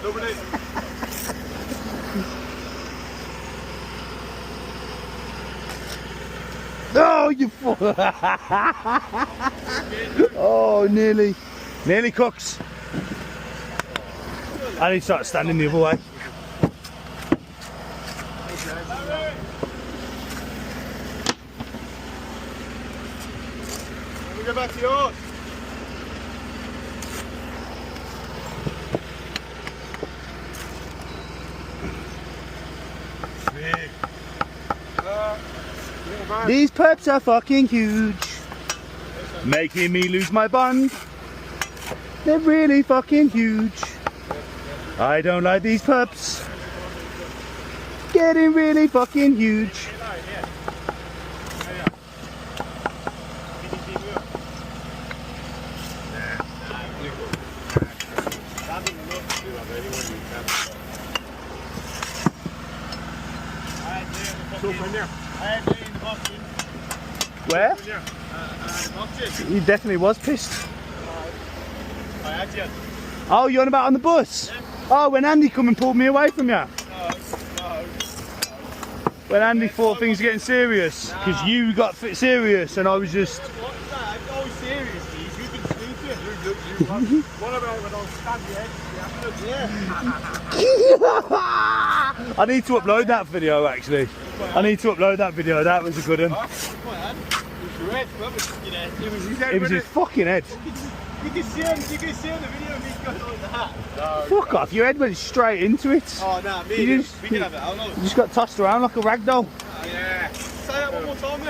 Double it. Oh, you fool! Oh, nearly cooks. I need to start standing the other way. We go back to yours. These perps are fucking huge, making me lose my bond. They're really fucking huge. I don't like these perps. Getting really fucking huge. Where? He definitely was pissed. Oh, you're on about on the bus? Yeah. Oh, when Andy come and pulled me away from you? No. When Andy thought things were getting serious, because you got serious and I was just... I'm always serious, Steve. You've been sleeping. What about when I was standing? I need to upload that video actually. I need to upload that video. That was a good one. It was his fucking head. You can see on the video me going like that. No, fuck off, your head went straight into it. Oh no, we can have it. I don't know. You just got tossed around like a rag doll. Oh yeah. Say that one more time, mate.